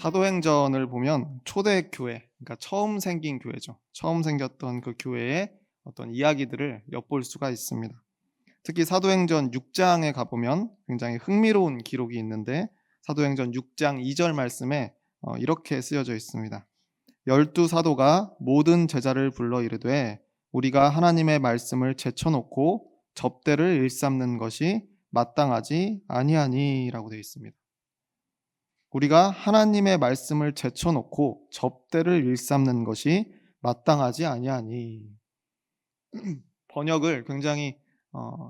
사도행전을 보면 초대교회, 그러니까 처음 생긴 교회죠. 처음 생겼던 그 교회의 어떤 이야기들을 엿볼 수가 있습니다. 특히 사도행전 6장에 가보면 굉장히 흥미로운 기록이 있는데 사도행전 6장 2절 말씀에 이렇게 쓰여져 있습니다. 12 사도가 모든 제자를 불러 이르되 우리가 하나님의 말씀을 제쳐놓고 접대를 일삼는 것이 마땅하지 아니하니라고 되어 있습니다. 우리가 하나님의 말씀을 제쳐놓고 접대를 일삼는 것이 마땅하지 아니하니. 번역을 굉장히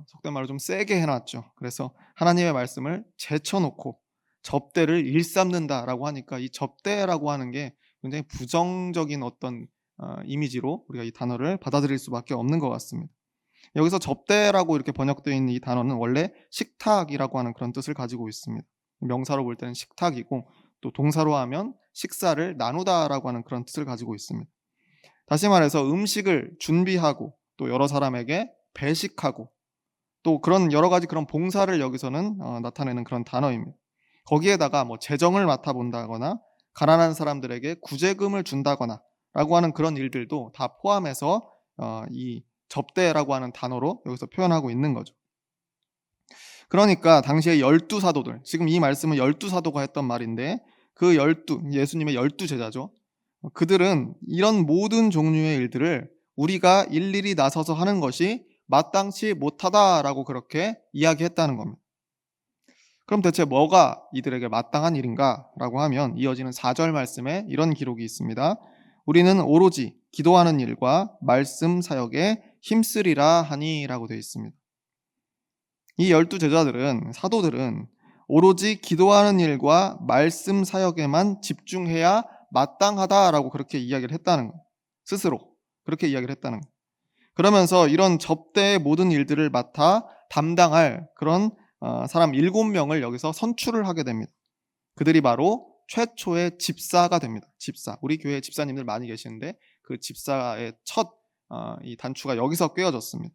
속된 말로 좀 세게 해놨죠. 그래서 하나님의 말씀을 제쳐놓고 접대를 일삼는다라고 하니까 이 접대라고 하는 게 굉장히 부정적인 어떤 이미지로 우리가 이 단어를 받아들일 수밖에 없는 것 같습니다. 여기서 접대라고 이렇게 번역되어 있는 이 단어는 원래 식탁이라고 하는 그런 뜻을 가지고 있습니다. 명사로 볼 때는 식탁이고 또 동사로 하면 식사를 나누다라고 하는 그런 뜻을 가지고 있습니다. 다시 말해서 음식을 준비하고 또 여러 사람에게 배식하고 또 그런 여러 가지 그런 봉사를 여기서는 나타내는 그런 단어입니다. 거기에다가 뭐 재정을 맡아본다거나 가난한 사람들에게 구제금을 준다거나 라고 하는 그런 일들도 다 포함해서 이 접대라고 하는 단어로 여기서 표현하고 있는 거죠. 그러니까 당시에 12사도들, 지금 이 말씀은 12사도가 했던 말인데 그 예수님의 12제자죠. 그들은 이런 모든 종류의 일들을 우리가 일일이 나서서 하는 것이 마땅치 못하다라고 그렇게 이야기했다는 겁니다. 그럼 대체 뭐가 이들에게 마땅한 일인가? 라고 하면 이어지는 4절 말씀에 이런 기록이 있습니다. 우리는 오로지 기도하는 일과 말씀 사역에 힘쓰리라 하니 라고 되어 있습니다. 이 12제자들은, 사도들은 오로지 기도하는 일과 말씀 사역에만 집중해야 마땅하다라고 그렇게 이야기를 했다는 거예요. 스스로 그렇게 이야기를 했다는 거예요. 그러면서 이런 접대의 모든 일들을 맡아 담당할 그런 사람 7명을 여기서 선출을 하게 됩니다. 그들이 바로 최초의 집사가 됩니다. 집사. 우리 교회 집사님들 많이 계시는데 그 집사의 첫 이 단추가 여기서 꿰어졌습니다.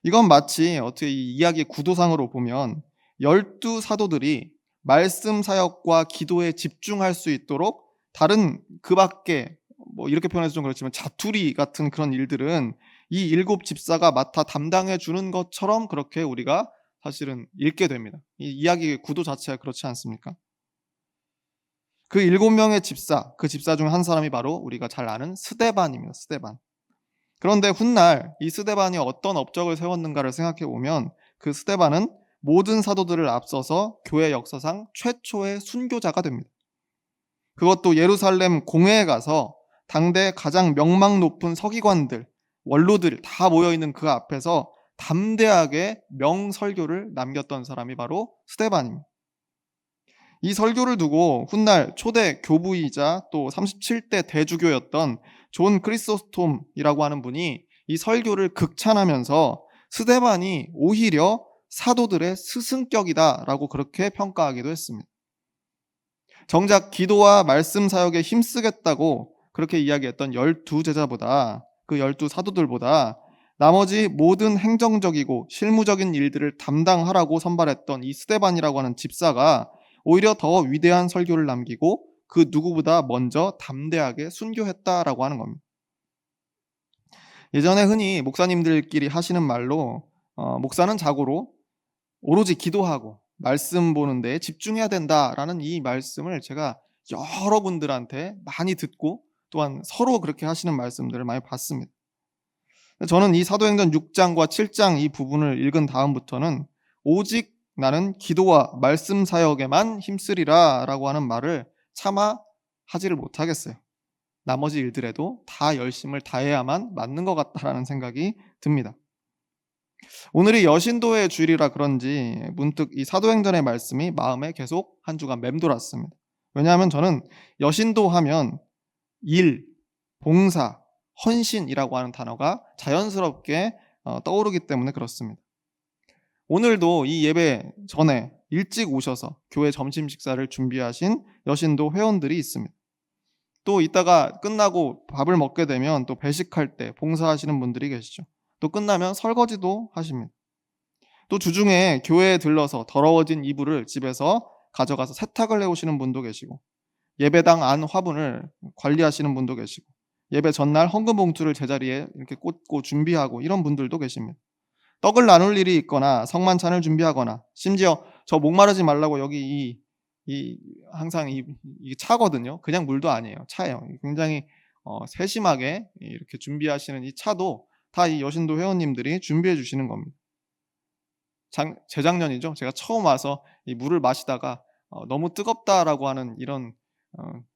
이건 마치 어떻게 이 이야기의 구도상으로 보면 12사도들이 말씀 사역과 기도에 집중할 수 있도록 다른 그 밖에 뭐 이렇게 표현해서 좀 그렇지만 자투리 같은 그런 일들은 이 7 집사가 맡아 담당해 주는 것처럼 그렇게 우리가 사실은 읽게 됩니다. 이 이야기의 구도 자체가 그렇지 않습니까? 그 7명의 집사, 그 집사 중 한 사람이 바로 우리가 잘 아는 스데반입니다. 스데반. 그런데 훗날 이 스데반이 어떤 업적을 세웠는가를 생각해 보면 그 스데반은 모든 사도들을 앞서서 교회 역사상 최초의 순교자가 됩니다. 그것도 예루살렘 공회에 가서 당대 가장 명망 높은 서기관들, 원로들 다 모여있는 그 앞에서 담대하게 명설교를 남겼던 사람이 바로 스데반입니다. 이 설교를 두고 훗날 초대 교부이자 또 37대 대주교였던 존 크리소스톰이라고 하는 분이 이 설교를 극찬하면서 스데반이 오히려 사도들의 스승격이다라고 그렇게 평가하기도 했습니다. 정작 기도와 말씀 사역에 힘쓰겠다고 그렇게 이야기했던 12제자보다 그 12사도들보다 나머지 모든 행정적이고 실무적인 일들을 담당하라고 선발했던 이 스데반이라고 하는 집사가 오히려 더 위대한 설교를 남기고 그 누구보다 먼저 담대하게 순교했다라고 하는 겁니다. 예전에 흔히 목사님들끼리 하시는 말로 목사는 자고로 오로지 기도하고 말씀 보는 데 집중해야 된다라는 이 말씀을 제가 여러분들한테 많이 듣고 또한 서로 그렇게 하시는 말씀들을 많이 봤습니다. 저는 이 사도행전 6장과 7장 이 부분을 읽은 다음부터는 오직 나는 기도와 말씀 사역에만 힘쓰리라 라고 하는 말을 차마 하지를 못하겠어요. 나머지 일들에도 다 열심을 다해야만 맞는 것 같다라는 생각이 듭니다. 오늘이 여신도의 주일이라 그런지 문득 이 사도행전의 말씀이 마음에 계속 한 주간 맴돌았습니다. 왜냐하면 저는 여신도 하면 일, 봉사, 헌신이라고 하는 단어가 자연스럽게 떠오르기 때문에 그렇습니다. 오늘도 이 예배 전에 일찍 오셔서 교회 점심 식사를 준비하신 여신도 회원들이 있습니다. 또 이따가 끝나고 밥을 먹게 되면 또 배식할 때 봉사하시는 분들이 계시죠. 또 끝나면 설거지도 하십니다. 또 주중에 교회에 들러서 더러워진 이불을 집에서 가져가서 세탁을 해 오시는 분도 계시고, 예배당 안 화분을 관리하시는 분도 계시고, 예배 전날 헌금 봉투를 제자리에 이렇게 꽂고 준비하고 이런 분들도 계십니다. 떡을 나눌 일이 있거나 성만찬을 준비하거나, 심지어 저 목마르지 말라고 여기 이 항상 이 차거든요. 그냥 물도 아니에요. 차예요. 굉장히 세심하게 이렇게 준비하시는 이 차도 다 이 여신도 회원님들이 준비해 주시는 겁니다. 재작년이죠. 제가 처음 와서 이 물을 마시다가 너무 뜨겁다라고 하는 이런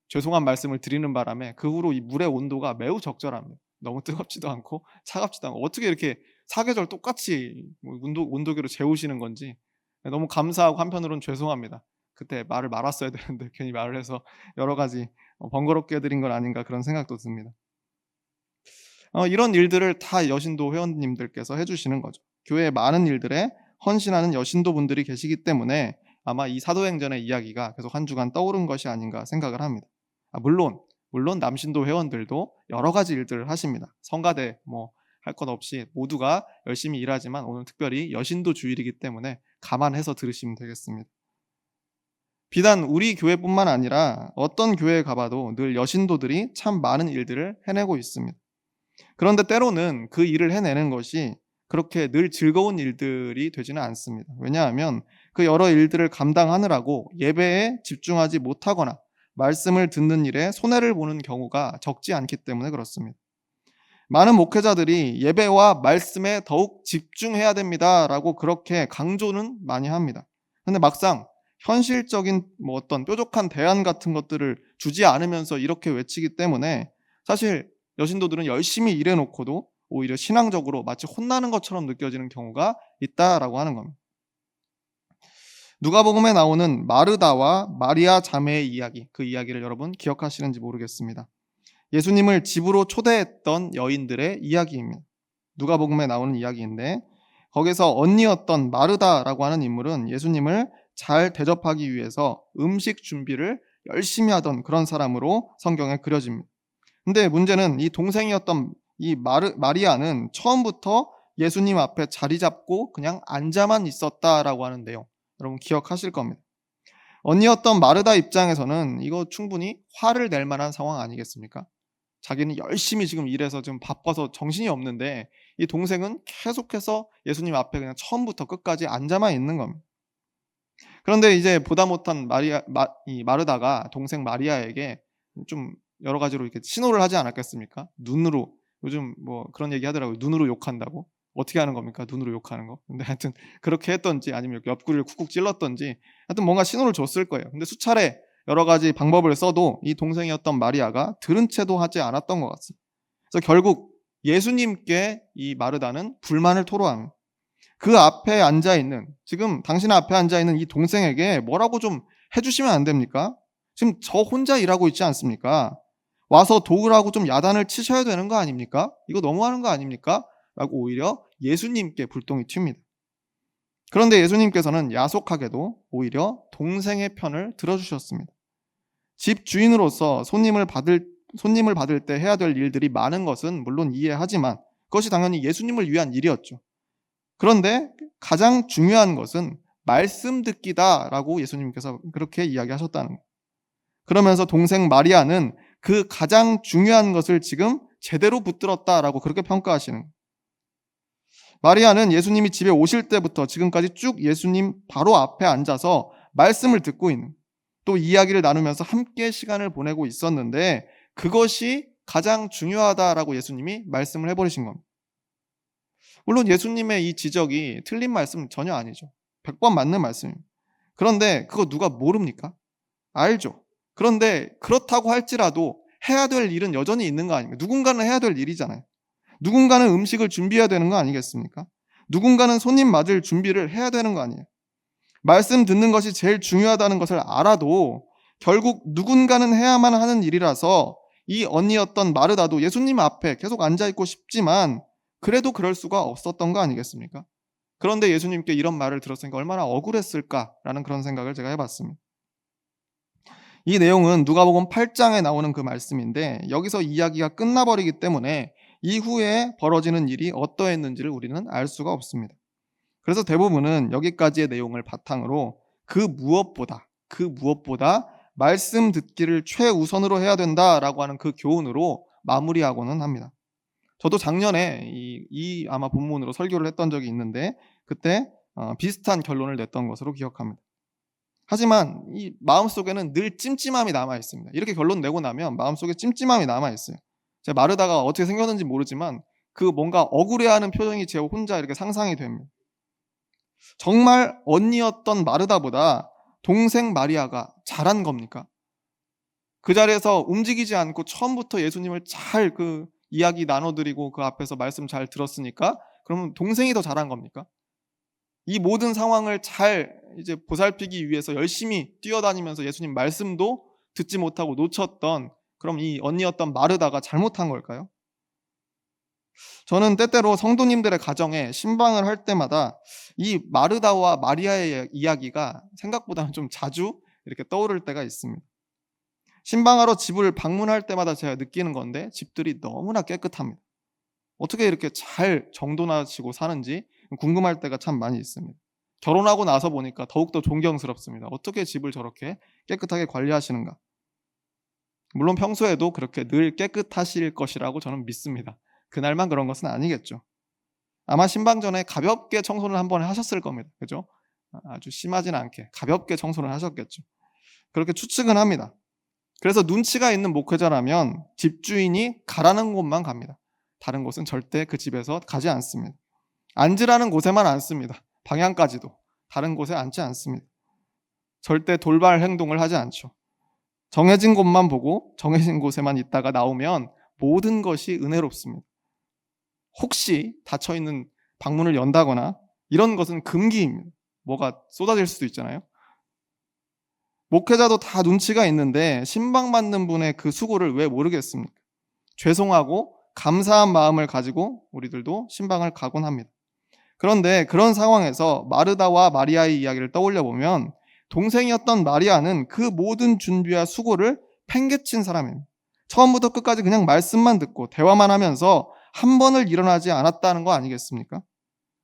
죄송한 말씀을 드리는 바람에 그 후로 이 물의 온도가 매우 적절합니다. 너무 뜨겁지도 않고 차갑지도 않고, 어떻게 이렇게 사계절 똑같이 온도계로 재우시는 건지 너무 감사하고 한편으로는 죄송합니다. 그때 말을 말았어야 되는데 괜히 말을 해서 여러 가지 번거롭게 해 드린 건 아닌가, 그런 생각도 듭니다. 이런 일들을 다 여신도 회원님들께서 해 주시는 거죠. 교회의 많은 일들에 헌신하는 여신도 분들이 계시기 때문에 아마 이 사도행전의 이야기가 계속 한 주간 떠오른 것이 아닌가 생각을 합니다. 물론 남신도 회원들도 여러 가지 일들을 하십니다. 성가대 할 것 없이 모두가 열심히 일하지만 오늘 특별히 여신도 주일이기 때문에 감안해서 들으시면 되겠습니다. 비단 우리 교회뿐만 아니라 어떤 교회에 가봐도 늘 여신도들이 참 많은 일들을 해내고 있습니다. 그런데 때로는 그 일을 해내는 것이 그렇게 늘 즐거운 일들이 되지는 않습니다. 왜냐하면 그 여러 일들을 감당하느라고 예배에 집중하지 못하거나 말씀을 듣는 일에 손해를 보는 경우가 적지 않기 때문에 그렇습니다. 많은 목회자들이 예배와 말씀에 더욱 집중해야 됩니다라고 그렇게 강조는 많이 합니다. 근데 막상 현실적인 어떤 뾰족한 대안 같은 것들을 주지 않으면서 이렇게 외치기 때문에 사실 여신도들은 열심히 일해놓고도 오히려 신앙적으로 마치 혼나는 것처럼 느껴지는 경우가 있다라고 하는 겁니다. 누가복음에 나오는 마르다와 마리아 자매의 이야기, 그 이야기를 여러분 기억하시는지 모르겠습니다. 예수님을 집으로 초대했던 여인들의 이야기입니다. 누가복음에 나오는 이야기인데, 거기서 언니였던 마르다라고 하는 인물은 예수님을 잘 대접하기 위해서 음식 준비를 열심히 하던 그런 사람으로 성경에 그려집니다. 근데 문제는 이 동생이었던 이 마리아는 처음부터 예수님 앞에 자리 잡고 그냥 앉아만 있었다라고 하는 내용, 여러분 기억하실 겁니다. 언니였던 마르다 입장에서는 이거 충분히 화를 낼 만한 상황 아니겠습니까? 자기는 열심히 지금 일해서 좀 바빠서 정신이 없는데 이 동생은 계속해서 예수님 앞에 그냥 처음부터 끝까지 앉아만 있는 겁니다. 그런데 이제 보다 못한 마르다가 동생 마리아에게 좀 여러 가지로 이렇게 신호를 하지 않았겠습니까? 눈으로, 요즘 그런 얘기 하더라고요. 눈으로 욕한다고. 어떻게 하는 겁니까? 눈으로 욕하는 거. 근데 하여튼 그렇게 했던지 아니면 옆구리를 쿡쿡 찔렀던지 하여튼 뭔가 신호를 줬을 거예요. 근데 수차례 여러 가지 방법을 써도 이 동생이었던 마리아가 들은 채도 하지 않았던 것 같습니다. 그래서 결국 예수님께 이 마르다는 불만을 토로합니다. 그 앞에 앉아있는, 지금 당신 앞에 앉아있는 이 동생에게 뭐라고 좀 해주시면 안 됩니까? 지금 저 혼자 일하고 있지 않습니까? 와서 도우라고 좀 야단을 치셔야 되는 거 아닙니까? 이거 너무하는 거 아닙니까? 라고 오히려 예수님께 불똥이 튑니다. 그런데 예수님께서는 야속하게도 오히려 동생의 편을 들어주셨습니다. 집 주인으로서 손님을 받을 때 해야 될 일들이 많은 것은 물론 이해하지만 그것이 당연히 예수님을 위한 일이었죠. 그런데 가장 중요한 것은 말씀 듣기다라고 예수님께서 그렇게 이야기하셨다는 거예요. 그러면서 동생 마리아는 그 가장 중요한 것을 지금 제대로 붙들었다라고 그렇게 평가하시는 거예요. 마리아는 예수님이 집에 오실 때부터 지금까지 쭉 예수님 바로 앞에 앉아서 말씀을 듣고 있는, 또 이야기를 나누면서 함께 시간을 보내고 있었는데 그것이 가장 중요하다라고 예수님이 말씀을 해버리신 겁니다. 물론 예수님의 이 지적이 틀린 말씀은 전혀 아니죠. 100번 맞는 말씀입니다. 그런데 그거 누가 모릅니까? 알죠. 그런데 그렇다고 할지라도 해야 될 일은 여전히 있는 거 아닙니까? 누군가는 해야 될 일이잖아요. 누군가는 음식을 준비해야 되는 거 아니겠습니까? 누군가는 손님 맞을 준비를 해야 되는 거 아니에요. 말씀 듣는 것이 제일 중요하다는 것을 알아도 결국 누군가는 해야만 하는 일이라서 이 언니였던 마르다도 예수님 앞에 계속 앉아있고 싶지만 그래도 그럴 수가 없었던 거 아니겠습니까? 그런데 예수님께 이런 말을 들었으니까 얼마나 억울했을까라는 그런 생각을 제가 해봤습니다. 이 내용은 누가복음 8장에 나오는 그 말씀인데 여기서 이야기가 끝나버리기 때문에 이후에 벌어지는 일이 어떠했는지를 우리는 알 수가 없습니다. 그래서 대부분은 여기까지의 내용을 바탕으로 그 그 무엇보다 말씀 듣기를 최우선으로 해야 된다라고 하는 그 교훈으로 마무리하고는 합니다. 저도 작년에 이 아마 본문으로 설교를 했던 적이 있는데 그때 비슷한 결론을 냈던 것으로 기억합니다. 하지만 이 마음속에는 늘 찜찜함이 남아 있습니다. 이렇게 결론 내고 나면 마음속에 찜찜함이 남아 있어요. 제가 마르다가 어떻게 생겼는지 모르지만 그 뭔가 억울해하는 표정이 제 혼자 이렇게 상상이 됩니다. 정말 언니였던 마르다보다 동생 마리아가 잘한 겁니까? 그 자리에서 움직이지 않고 처음부터 예수님을 잘 그 이야기 나눠드리고 그 앞에서 말씀 잘 들었으니까 그러면 동생이 더 잘한 겁니까? 이 모든 상황을 잘 이제 보살피기 위해서 열심히 뛰어다니면서 예수님 말씀도 듣지 못하고 놓쳤던 그럼 이 언니였던 마르다가 잘못한 걸까요? 저는 때때로 성도님들의 가정에 신방을 할 때마다 이 마르다와 마리아의 이야기가 생각보다는 좀 자주 이렇게 떠오를 때가 있습니다. 신방하러 집을 방문할 때마다 제가 느끼는 건데 집들이 너무나 깨끗합니다. 어떻게 이렇게 잘 정돈하시고 사는지 궁금할 때가 참 많이 있습니다. 결혼하고 나서 보니까 더욱더 존경스럽습니다. 어떻게 집을 저렇게 깨끗하게 관리하시는가. 물론 평소에도 그렇게 늘 깨끗하실 것이라고 저는 믿습니다. 그날만 그런 것은 아니겠죠. 아마 신방 전에 가볍게 청소를 한번 하셨을 겁니다. 그죠? 아주 심하진 않게 가볍게 청소를 하셨겠죠. 그렇게 추측은 합니다. 그래서 눈치가 있는 목회자라면 집주인이 가라는 곳만 갑니다. 다른 곳은 절대 그 집에서 가지 않습니다. 앉으라는 곳에만 앉습니다. 방향까지도 다른 곳에 앉지 않습니다. 절대 돌발 행동을 하지 않죠. 정해진 곳만 보고 정해진 곳에만 있다가 나오면 모든 것이 은혜롭습니다. 혹시 닫혀있는 방문을 연다거나 이런 것은 금기입니다. 뭐가 쏟아질 수도 있잖아요. 목회자도 다 눈치가 있는데 신방 받는 분의 그 수고를 왜 모르겠습니까? 죄송하고 감사한 마음을 가지고 우리들도 신방을 가곤 합니다. 그런데 그런 상황에서 마르다와 마리아의 이야기를 떠올려 보면 동생이었던 마리아는 그 모든 준비와 수고를 팽개친 사람입니다. 처음부터 끝까지 그냥 말씀만 듣고 대화만 하면서 한 번을 일어나지 않았다는 거 아니겠습니까?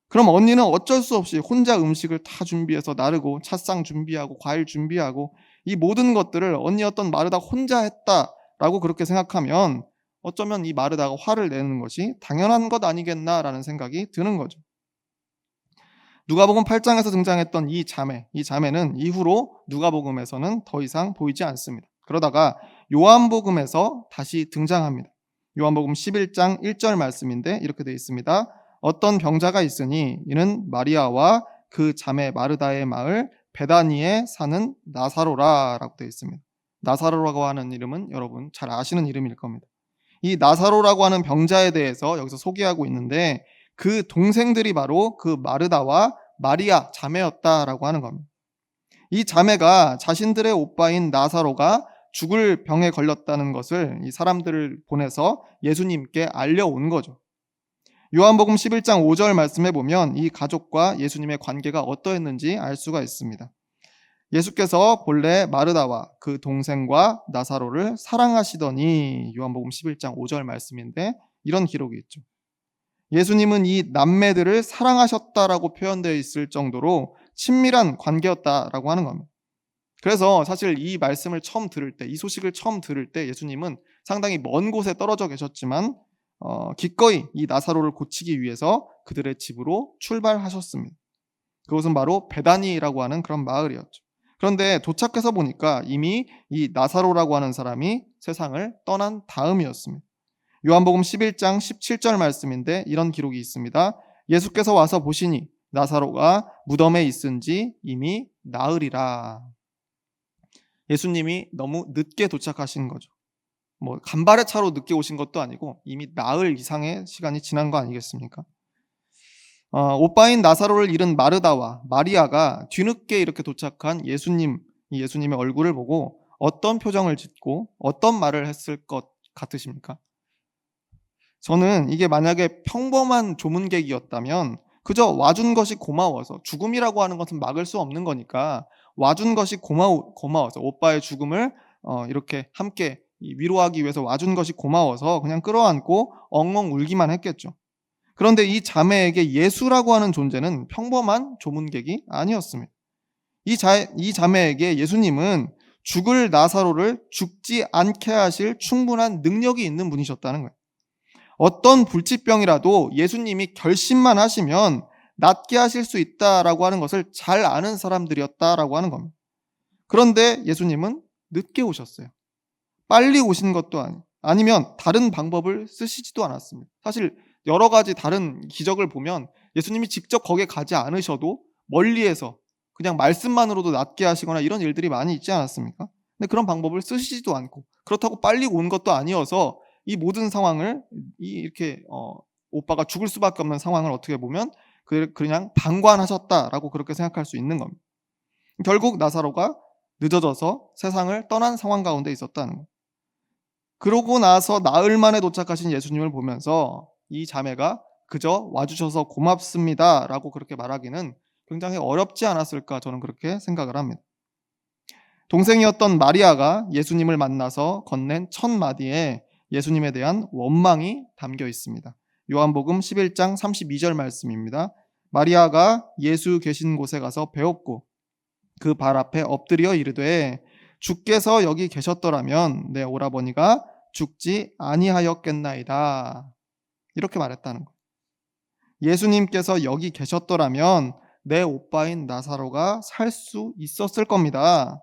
그럼 언니는 어쩔 수 없이 혼자 음식을 다 준비해서 나르고 찻상 준비하고 과일 준비하고 이 모든 것들을 언니였던 마르다 혼자 했다라고 그렇게 생각하면 어쩌면 이 마르다가 화를 내는 것이 당연한 것 아니겠나라는 생각이 드는 거죠. 누가복음 8장에서 등장했던 이 자매는 이후로 누가복음에서는 더 이상 보이지 않습니다. 그러다가 요한복음에서 다시 등장합니다. 요한복음 11장 1절 말씀인데 이렇게 되어 있습니다. 어떤 병자가 있으니 이는 마리아와 그 자매 마르다의 마을 베다니에 사는 나사로라 라고 되어 있습니다. 나사로라고 하는 이름은 여러분 잘 아시는 이름일 겁니다. 이 나사로라고 하는 병자에 대해서 여기서 소개하고 있는데 그 동생들이 바로 그 마르다와 마리아 자매였다라고 하는 겁니다. 이 자매가 자신들의 오빠인 나사로가 죽을 병에 걸렸다는 것을 이 사람들을 보내서 예수님께 알려온 거죠. 요한복음 11장 5절 말씀해 보면 이 가족과 예수님의 관계가 어떠했는지 알 수가 있습니다. 예수께서 본래 마르다와 그 동생과 나사로를 사랑하시더니 요한복음 11장 5절 말씀인데 이런 기록이 있죠. 예수님은 이 남매들을 사랑하셨다라고 표현되어 있을 정도로 친밀한 관계였다라고 하는 겁니다. 그래서 사실 이 말씀을 처음 들을 때, 이 소식을 처음 들을 때 예수님은 상당히 먼 곳에 떨어져 계셨지만 기꺼이 이 나사로를 고치기 위해서 그들의 집으로 출발하셨습니다. 그곳은 바로 베다니라고 하는 그런 마을이었죠. 그런데 도착해서 보니까 이미 이 나사로라고 하는 사람이 세상을 떠난 다음이었습니다. 요한복음 11장 17절 말씀인데 이런 기록이 있습니다. 예수께서 와서 보시니 나사로가 무덤에 있은지 이미 나으리라. 예수님이 너무 늦게 도착하신 거죠. 뭐 간발의 차로 늦게 오신 것도 아니고 이미 나흘 이상의 시간이 지난 거 아니겠습니까? 오빠인 나사로를 잃은 마르다와 마리아가 뒤늦게 이렇게 도착한 예수님의 얼굴을 보고 어떤 표정을 짓고 어떤 말을 했을 것 같으십니까? 저는 이게 만약에 평범한 조문객이었다면 그저 와준 것이 고마워서, 죽음이라고 하는 것은 막을 수 없는 거니까 와준 것이 고마워서 오빠의 죽음을 이렇게 함께 위로하기 위해서 와준 것이 고마워서 그냥 끌어안고 엉엉 울기만 했겠죠. 그런데 이 자매에게 예수라고 하는 존재는 평범한 조문객이 아니었습니다. 이 자매에게 예수님은 죽을 나사로를 죽지 않게 하실 충분한 능력이 있는 분이셨다는 거예요. 어떤 불치병이라도 예수님이 결심만 하시면 낫게 하실 수 있다라고 하는 것을 잘 아는 사람들이었다라고 하는 겁니다. 그런데 예수님은 늦게 오셨어요. 빨리 오신 것도 아니면 다른 방법을 쓰시지도 않았습니다. 사실 여러 가지 다른 기적을 보면 예수님이 직접 거기에 가지 않으셔도 멀리에서 그냥 말씀만으로도 낫게 하시거나 이런 일들이 많이 있지 않았습니까? 근데 그런 방법을 쓰시지도 않고 그렇다고 빨리 온 것도 아니어서 이 모든 상황을 이렇게 오빠가 죽을 수밖에 없는 상황을 어떻게 보면 그냥 방관하셨다라고 그렇게 생각할 수 있는 겁니다. 결국 나사로가 늦어져서 세상을 떠난 상황 가운데 있었다는 거예요. 그러고 나서 나흘 만에 도착하신 예수님을 보면서 이 자매가 그저 와주셔서 고맙습니다라고 그렇게 말하기는 굉장히 어렵지 않았을까 저는 그렇게 생각을 합니다. 동생이었던 마리아가 예수님을 만나서 건넨 첫 마디에 예수님에 대한 원망이 담겨 있습니다. 요한복음 11장 32절 말씀입니다. 마리아가 예수 계신 곳에 가서 배웠고 그 발 앞에 엎드려 이르되 주께서 여기 계셨더라면 내 오라버니가 죽지 아니하였겠나이다. 이렇게 말했다는 거예요. 예수님께서 여기 계셨더라면 내 오빠인 나사로가 살 수 있었을 겁니다.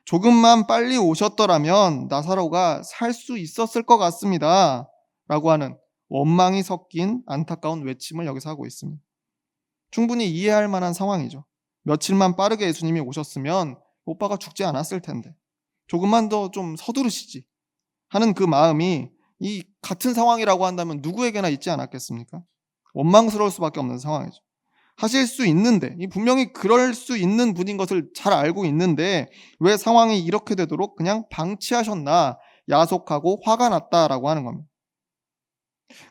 조금만 빨리 오셨더라면 나사로가 살 수 있었을 것 같습니다. 라고 하는 원망이 섞인 안타까운 외침을 여기서 하고 있습니다. 충분히 이해할 만한 상황이죠. 며칠만 빠르게 예수님이 오셨으면 오빠가 죽지 않았을 텐데 조금만 더 좀 서두르시지 하는 그 마음이 이 같은 상황이라고 한다면 누구에게나 있지 않았겠습니까? 원망스러울 수밖에 없는 상황이죠. 하실 수 있는데 분명히 그럴 수 있는 분인 것을 잘 알고 있는데 왜 상황이 이렇게 되도록 그냥 방치하셨나 야속하고 화가 났다라고 하는 겁니다.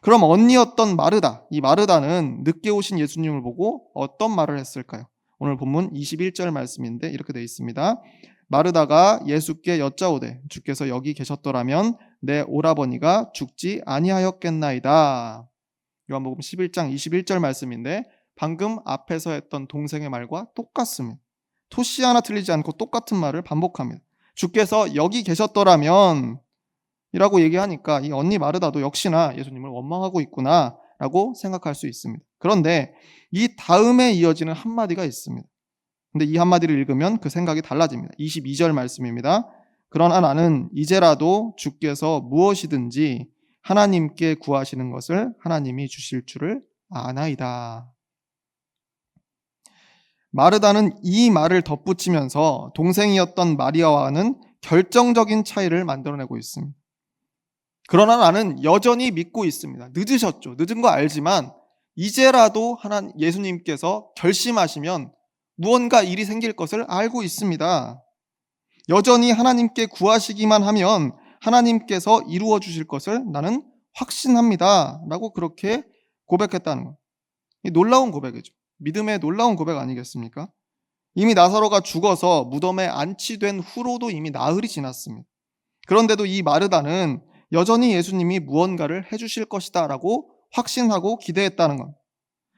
그럼 언니였던 마르다, 이 마르다는 늦게 오신 예수님을 보고 어떤 말을 했을까요? 오늘 본문 21절 말씀인데 이렇게 되어 있습니다. 마르다가 예수께 여짜오되 주께서 여기 계셨더라면 내 오라버니가 죽지 아니하였겠나이다. 요한복음 11장 21절 말씀인데 방금 앞에서 했던 동생의 말과 똑같습니다. 토시 하나 틀리지 않고 똑같은 말을 반복합니다. 주께서 여기 계셨더라면 이라고 얘기하니까 이 언니 마르다도 역시나 예수님을 원망하고 있구나 라고 생각할 수 있습니다. 그런데 이 다음에 이어지는 한마디가 있습니다. 근데 이 한마디를 읽으면 그 생각이 달라집니다. 22절 말씀입니다. 그러나 나는 이제라도 주께서 무엇이든지 하나님께 구하시는 것을 하나님이 주실 줄을 아나이다. 마르다는 이 말을 덧붙이면서 동생이었던 마리아와는 결정적인 차이를 만들어내고 있습니다. 그러나 나는 여전히 믿고 있습니다. 늦으셨죠. 늦은 거 알지만 이제라도 예수님께서 결심하시면 무언가 일이 생길 것을 알고 있습니다. 여전히 하나님께 구하시기만 하면 하나님께서 이루어 주실 것을 나는 확신합니다. 라고 그렇게 고백했다는 거예요. 놀라운 고백이죠. 믿음의 놀라운 고백 아니겠습니까? 이미 나사로가 죽어서 무덤에 안치된 후로도 이미 나흘이 지났습니다. 그런데도 이 마르다는 여전히 예수님이 무언가를 해주실 것이다 라고 확신하고 기대했다는 겁니다.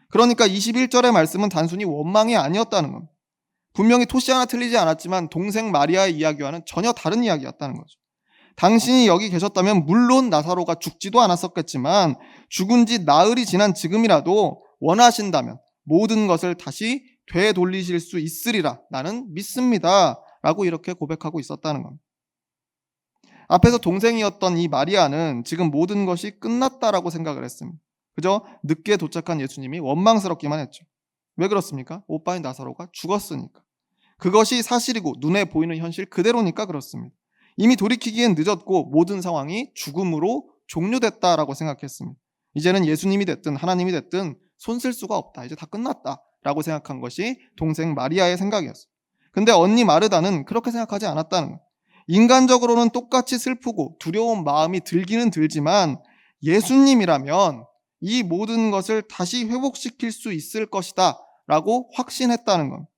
그러니까 21절의 말씀은 단순히 원망이 아니었다는 겁니다. 분명히 토시 하나 틀리지 않았지만 동생 마리아의 이야기와는 전혀 다른 이야기였다는 거죠. 당신이 여기 계셨다면 물론 나사로가 죽지도 않았었겠지만 죽은 지 나흘이 지난 지금이라도 원하신다면 모든 것을 다시 되돌리실 수 있으리라 나는 믿습니다 라고 이렇게 고백하고 있었다는 겁니다. 앞에서 동생이었던 이 마리아는 지금 모든 것이 끝났다라고 생각을 했습니다. 그저 늦게 도착한 예수님이 원망스럽기만 했죠. 왜 그렇습니까? 오빠인 나사로가 죽었으니까. 그것이 사실이고 눈에 보이는 현실 그대로니까 그렇습니다. 이미 돌이키기엔 늦었고 모든 상황이 죽음으로 종료됐다라고 생각했습니다. 이제는 예수님이 됐든 하나님이 됐든 손 쓸 수가 없다. 이제 다 끝났다라고 생각한 것이 동생 마리아의 생각이었어요. 근데 언니 마르다는 그렇게 생각하지 않았다는 거예요. 인간적으로는 똑같이 슬프고 두려운 마음이 들기는 들지만 예수님이라면 이 모든 것을 다시 회복시킬 수 있을 것이다 라고 확신했다는 겁니다.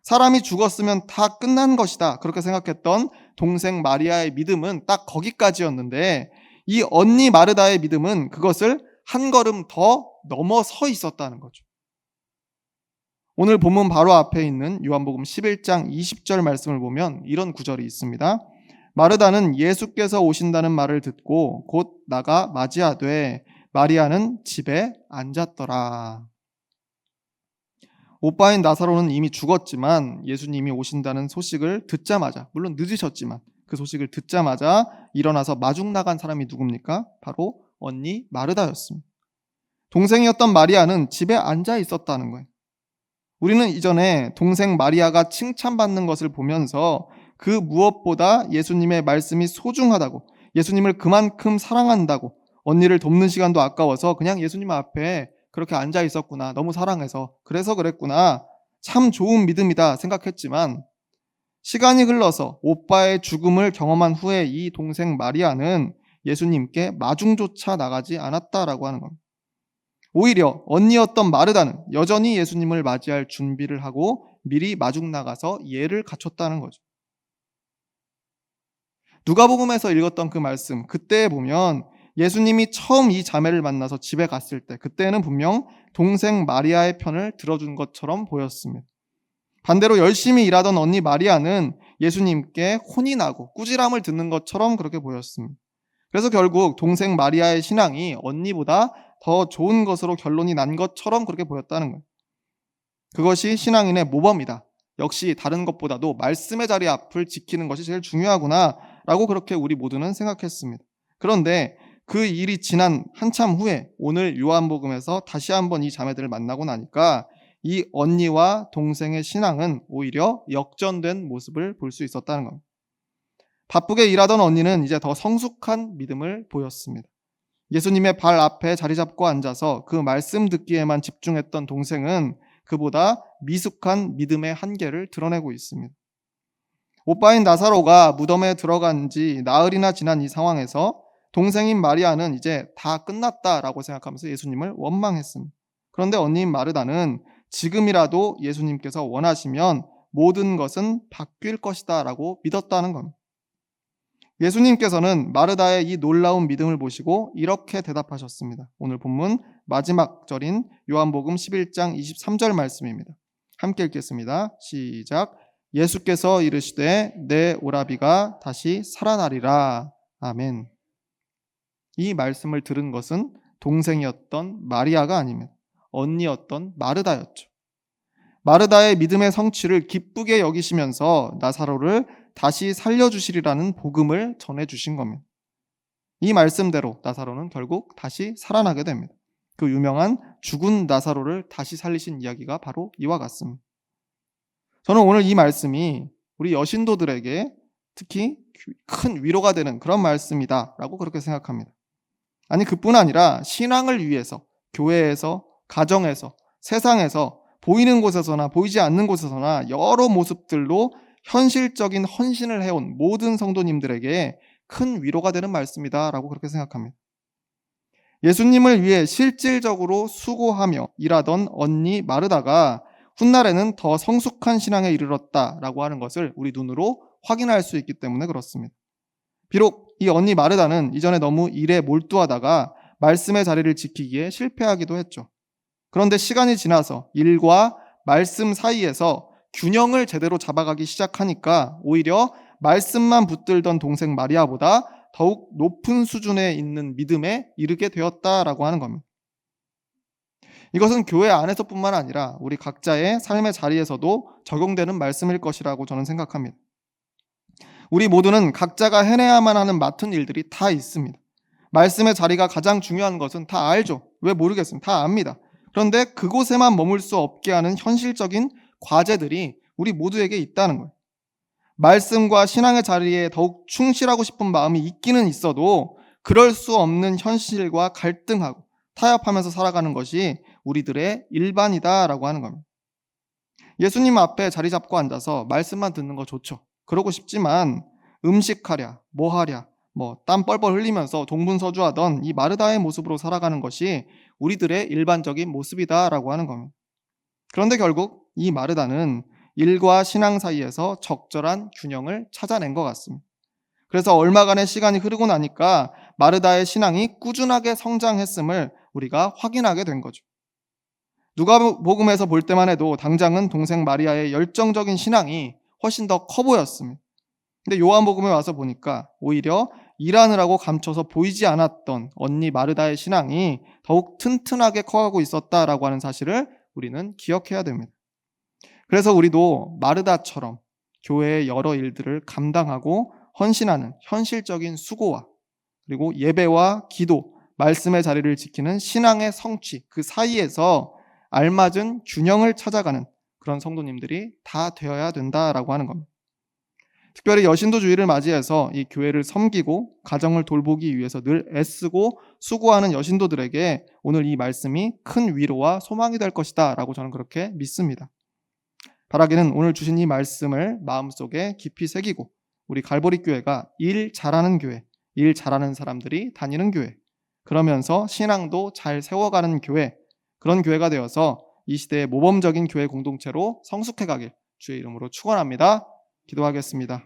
사람이 죽었으면 다 끝난 것이다 그렇게 생각했던 동생 마리아의 믿음은 딱 거기까지였는데 이 언니 마르다의 믿음은 그것을 한 걸음 더 넘어서 있었다는 거죠. 오늘 본문 바로 앞에 있는 요한복음 11장 20절 말씀을 보면 이런 구절이 있습니다. 마르다는 예수께서 오신다는 말을 듣고 곧 나가 맞이하되 마리아는 집에 앉았더라. 오빠인 나사로는 이미 죽었지만 예수님이 오신다는 소식을 듣자마자, 물론 늦으셨지만 그 소식을 듣자마자 일어나서 마중 나간 사람이 누굽니까? 바로 언니 마르다였습니다. 동생이었던 마리아는 집에 앉아 있었다는 거예요. 우리는 이전에 동생 마리아가 칭찬받는 것을 보면서 그 무엇보다 예수님의 말씀이 소중하다고, 예수님을 그만큼 사랑한다고, 언니를 돕는 시간도 아까워서 그냥 예수님 앞에 그렇게 앉아 있었구나, 너무 사랑해서 그래서 그랬구나, 참 좋은 믿음이다 생각했지만 시간이 흘러서 오빠의 죽음을 경험한 후에 이 동생 마리아는 예수님께 마중조차 나가지 않았다라고 하는 겁니다. 오히려 언니였던 마르다는 여전히 예수님을 맞이할 준비를 하고 미리 마중 나가서 예를 갖췄다는 거죠. 누가복음에서 읽었던 그 말씀, 그때 보면 예수님이 처음 이 자매를 만나서 집에 갔을 때 그때는 분명 동생 마리아의 편을 들어준 것처럼 보였습니다. 반대로 열심히 일하던 언니 마리아는 예수님께 혼이 나고 꾸지람을 듣는 것처럼 그렇게 보였습니다. 그래서 결국 동생 마리아의 신앙이 언니보다 더 좋은 것으로 결론이 난 것처럼 그렇게 보였다는 거예요. 그것이 신앙인의 모범이다. 역시 다른 것보다도 말씀의 자리 앞을 지키는 것이 제일 중요하구나 라고 그렇게 우리 모두는 생각했습니다. 그런데 그 일이 지난 한참 후에 오늘 요한복음에서 다시 한번 이 자매들을 만나고 나니까 이 언니와 동생의 신앙은 오히려 역전된 모습을 볼 수 있었다는 겁니다. 바쁘게 일하던 언니는 이제 더 성숙한 믿음을 보였습니다. 예수님의 발 앞에 자리 잡고 앉아서 그 말씀 듣기에만 집중했던 동생은 그보다 미숙한 믿음의 한계를 드러내고 있습니다. 오빠인 나사로가 무덤에 들어간 지 나흘이나 지난 이 상황에서 동생인 마리아는 이제 다 끝났다라고 생각하면서 예수님을 원망했습니다. 그런데 언니인 마르다는 지금이라도 예수님께서 원하시면 모든 것은 바뀔 것이다 라고 믿었다는 겁니다. 예수님께서는 마르다의 이 놀라운 믿음을 보시고 이렇게 대답하셨습니다. 오늘 본문 마지막 절인 요한복음 11장 23절 말씀입니다. 함께 읽겠습니다. 시작. 예수께서 이르시되 내 오라비가 다시 살아나리라. 아멘. 이 말씀을 들은 것은 동생이었던 마리아가 아닙니다. 언니였던 마르다였죠. 마르다의 믿음의 성취를 기쁘게 여기시면서 나사로를 다시 살려주시리라는 복음을 전해주신 겁니다. 이 말씀대로 나사로는 결국 다시 살아나게 됩니다. 그 유명한 죽은 나사로를 다시 살리신 이야기가 바로 이와 같습니다. 저는 오늘 이 말씀이 우리 여신도들에게 특히 큰 위로가 되는 그런 말씀이다라고 그렇게 생각합니다. 아니 그뿐 아니라 신앙을 위해서 교회에서, 가정에서, 세상에서 보이는 곳에서나 보이지 않는 곳에서나 여러 모습들로 현실적인 헌신을 해온 모든 성도님들에게 큰 위로가 되는 말씀이다라고 그렇게 생각합니다. 예수님을 위해 실질적으로 수고하며 일하던 언니 마르다가 훗날에는 더 성숙한 신앙에 이르렀다라고 하는 것을 우리 눈으로 확인할 수 있기 때문에 그렇습니다. 비록 이 언니 마르다는 이전에 너무 일에 몰두하다가 말씀의 자리를 지키기에 실패하기도 했죠. 그런데 시간이 지나서 일과 말씀 사이에서 균형을 제대로 잡아가기 시작하니까 오히려 말씀만 붙들던 동생 마리아보다 더욱 높은 수준에 있는 믿음에 이르게 되었다라고 하는 겁니다. 이것은 교회 안에서뿐만 아니라 우리 각자의 삶의 자리에서도 적용되는 말씀일 것이라고 저는 생각합니다. 우리 모두는 각자가 해내야만 하는 맡은 일들이 다 있습니다. 말씀의 자리가 가장 중요한 것은 다 알죠. 왜 모르겠습니다. 다 압니다. 그런데 그곳에만 머물 수 없게 하는 현실적인 과제들이 우리 모두에게 있다는 거예요. 말씀과 신앙의 자리에 더욱 충실하고 싶은 마음이 있기는 있어도 그럴 수 없는 현실과 갈등하고 타협하면서 살아가는 것이 우리들의 일반이다라고 하는 겁니다. 예수님 앞에 자리 잡고 앉아서 말씀만 듣는 거 좋죠. 그러고 싶지만 음식하랴, 뭐하랴, 땀 뻘뻘 흘리면서 동분서주하던 이 마르다의 모습으로 살아가는 것이 우리들의 일반적인 모습이다라고 하는 겁니다. 그런데 결국 이 마르다는 일과 신앙 사이에서 적절한 균형을 찾아낸 것 같습니다. 그래서 얼마간의 시간이 흐르고 나니까 마르다의 신앙이 꾸준하게 성장했음을 우리가 확인하게 된 거죠. 누가복음에서 볼 때만 해도 당장은 동생 마리아의 열정적인 신앙이 훨씬 더 커 보였습니다. 근데 요한복음에 와서 보니까 오히려 일하느라고 감춰서 보이지 않았던 언니 마르다의 신앙이 더욱 튼튼하게 커가고 있었다라고 하는 사실을 우리는 기억해야 됩니다. 그래서 우리도 마르다처럼 교회의 여러 일들을 감당하고 헌신하는 현실적인 수고와 그리고 예배와 기도, 말씀의 자리를 지키는 신앙의 성취, 그 사이에서 알맞은 균형을 찾아가는 그런 성도님들이 다 되어야 된다라고 하는 겁니다. 특별히 여신도주의를 맞이해서 이 교회를 섬기고 가정을 돌보기 위해서 늘 애쓰고 수고하는 여신도들에게 오늘 이 말씀이 큰 위로와 소망이 될 것이다 라고 저는 그렇게 믿습니다. 바라기는 오늘 주신 이 말씀을 마음속에 깊이 새기고 우리 갈보리 교회가 일 잘하는 교회, 일 잘하는 사람들이 다니는 교회, 그러면서 신앙도 잘 세워가는 교회, 그런 교회가 되어서 이 시대의 모범적인 교회 공동체로 성숙해가길 주의 이름으로 축원합니다. 기도하겠습니다.